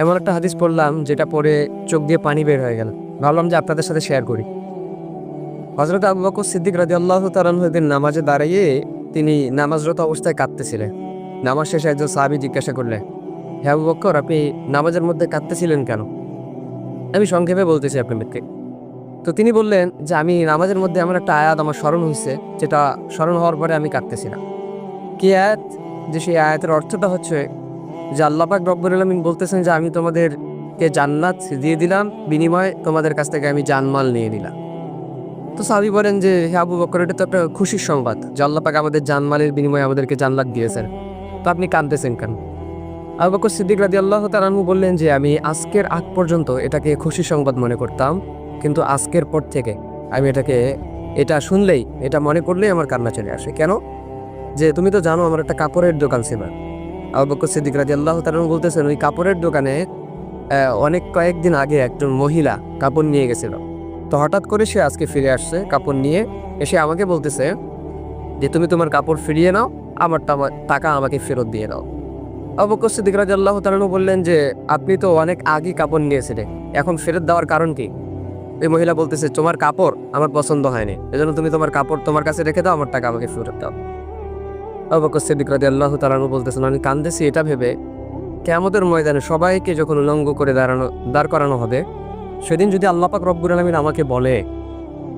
এমন একটা হাদিস পড়লাম যেটা পড়ে চোখ দিয়ে পানি বের হয়ে গেল। ভাবলাম যে আপনাদের সাথে শেয়ার করি। হযরত আবু বকর সিদ্দিক রাদিয়াল্লাহু তাআলা আনহু একদিন নামাজে দাঁড়িয়ে তিনি নামাজরত অবস্থায় কাঁদতেছিলেন। নামাজ শেষে একজন সাহাবী জিজ্ঞাসা করলেন, হে আবু বকর, আপনি নামাজের মধ্যে কাঁদতেছিলেন কেন? আমি সংক্ষেপে বলতেছি আপনাদেরকে। তো তিনি বললেন যে আমি নামাজের মধ্যে এমন একটা আয়াত আমার স্মরণ হয়েছে, যেটা স্মরণ হওয়ার পরে আমি কাঁদতেছিলাম। কি আয়াত? যে সেই আয়াতের অর্থটা হচ্ছে যে আল্লাহ পাক রব্বুল আলামিন বলতেছেন যে আমি তোমাদেরকে জান্নাত দিয়ে দিলাম, বিনিময়ে তোমাদের কাছ থেকে আমি জানমাল নিয়ে নিলাম। তো সাহাবী বলেন যে হে আবু বকর, এটা তো একটা খুশির সংবাদ যে আল্লাহ পাক আমাদের জানমালের বিনিময়ে আমাদেরকে জান্নাত দিয়েছেন, তো আপনি কাঁদতেছেন কেন? আবু বকর সিদ্দিক রাদিয়াল্লাহু তাআলা আনহু বললেন যে আমি আজকের আগ পর্যন্ত এটাকে খুশির সংবাদ মনে করতাম, কিন্তু আজকের পর থেকে আমি এটা শুনলেই, এটা মনে করলেই আমার কান্না চলে আসে। কেন? যে তুমি তো জানো আমার একটা কাপড়ের দোকান ছিল। আবু বকর সিদ্দিক রাদিয়াল্লাহু তাআলা আনহু বলতেছেন ওই কাপড়ের দোকানে কয়েকদিন আগে একজন মহিলা কাপড় নিয়ে গেছিল। তো হঠাৎ করে সে আজকে ফিরে আসছে কাপড় নিয়ে, এসে আমাকে বলতেছে যে তুমি তোমার কাপড় ফিরিয়ে নাও, আমার টাকা আমাকে ফেরত দিয়ে দাও। আবু বকর সিদ্দিক রাদিয়াল্লাহু তাআলা আনহু বললেন যে আপনি তো অনেক আগে কাপড় নিয়েছিলেন, এখন ফেরত দেওয়ার কারণ কি? এই মহিলা বলতেছে তোমার কাপড় আমার পছন্দ হয়নি, এজন্য তুমি তোমার কাপড় তোমার কাছে রেখে দাও, আমার টাকা আমাকে ফেরত দাও। আবু বকর সিদ্দিক রাদিয়াল্লাহু তাআলা আনহু বলতেছেন আমি কাঁদতেছি এটা ভেবে, কিয়ামতের ময়দানে সবাইকে যখন উলঙ্গ করে দাঁড় করানো হবে, সেদিন যদি আল্লাহ পাক রব্বুল আলামিন আমাকে বলে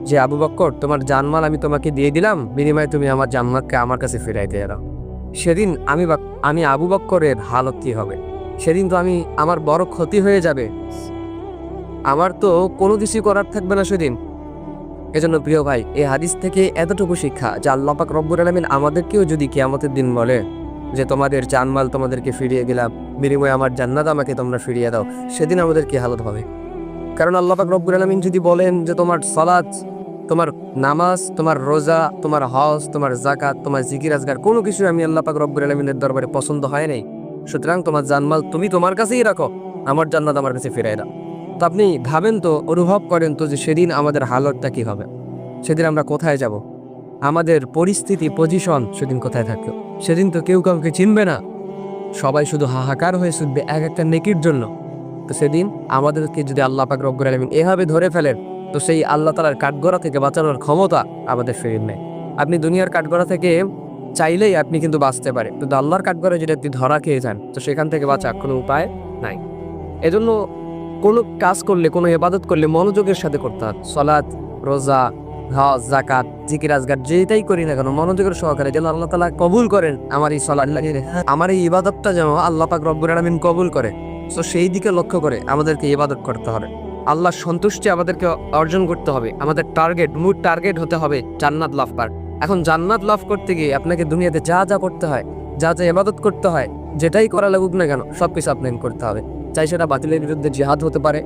যে আবু বকর তোমার জানমাল আমি তোমাকে দিয়ে দিলাম, বিনিময়ে তুমি আমার জান্নাতকে আমার কাছে ফিরাই দিয়ে দাও, সেদিন আমি আবু বকরের হালত কি হবে? সেদিন তো আমার বড় ক্ষতি হয়ে যাবে, আমার তো কোনো কিছুই করার থাকবে না সেদিন। এজন্য প্রিয় ভাই, এই হাদিস থেকে এতটুকু শিক্ষা যে আল্লাহ পাক রব্বুল আলামিন আমাদেরকেও যদি কিয়ামতের দিন বলে যে তোমাদের জানমাল তোমাদেরকে ফিরিয়ে দিলাম, বিনিময়ে আমার জান্নাত আমাকে তোমরা ফিরিয়ে দাও, সেদিন আমাদের কি হালত হবে? কারণ আল্লাহ পাক রব্বুল আলামিন যদি বলেন যে তোমার সালাত, তোমার নামাজ, তোমার রোজা, তোমার হজ, তোমার যাকাত, তোমার জিকির আজগার কোনো কিছু আমি আল্লাহ পাক রব্বুল আলামিনের দরবারে পছন্দ হয় নাই, সুতরাং তোমার জানমাল তুমি তোমার কাছেই রাখো, আমার জান্নাত আমার কাছে ফিরিয়ে দাও। তো আপনি ভাবেন তো, অনুভব করেন তো যে সেদিন আমাদের হালতটা কি হবে? সেদিন আমরা কোথায় যাব? আমাদের পরিস্থিতি, পজিশন সেদিন কোথায় থাকবে? সেদিন তো কেউ কাউকে চিনবে না, সবাই শুধু হাহাকার হয়ে ছুটবে এক একটা নেকির জন্য। তো সেদিন আমাদেরকে যদি আল্লাহ পাক রব্বুল আলামিন এভাবে ধরে ফেলেন, তো সেই আল্লাহ তাআলার কাঠগড়া থেকে বাঁচানোর ক্ষমতা আমাদের ফিরে নেয়। আপনি দুনিয়ার কাঠগড়া থেকে চাইলেই আপনি কিন্তু বাঁচতে পারেন, কিন্তু আল্লাহর কাঠগড়ায় যদি আপনি ধরা খেয়ে যান, তো সেখান থেকে বাঁচার কোনো উপায় নাই। এজন্য কোনো কাজ করলে, কোনো ইবাদত করলে মনোযোগের সাথে করতে হয়। সালাত, রোজা, হজ, যাকাত, জিকির আজগার যেটাই করি না কেন মনোযোগের সহকারে যেন আল্লাহ তাআলা কবুল করেন আমার এই সালাত, আমার এই ইবাদতটা যেন আল্লাহ পাক রব্বুল আলামিন কবুল করে। তো সেই দিকে লক্ষ্য করে আমাদেরকে ইবাদত করতে হবে, আল্লাহর সন্তুষ্টি আমাদেরকে অর্জন করতে হবে। আমাদের মূল টার্গেট হতে হবে জান্নাত লাভ করার। এখন জান্নাত লাভ করতে গিয়ে আপনাকে দুনিয়াতে যা যা করতে হয়, যা যা ইবাদত করতে হয়, যেটাই করা লাগুক না কেন সবকিছু আপনাকে করতে হবে। চাই সেটা বাতিলের বিরুদ্ধে জিহাদ হতে পারে,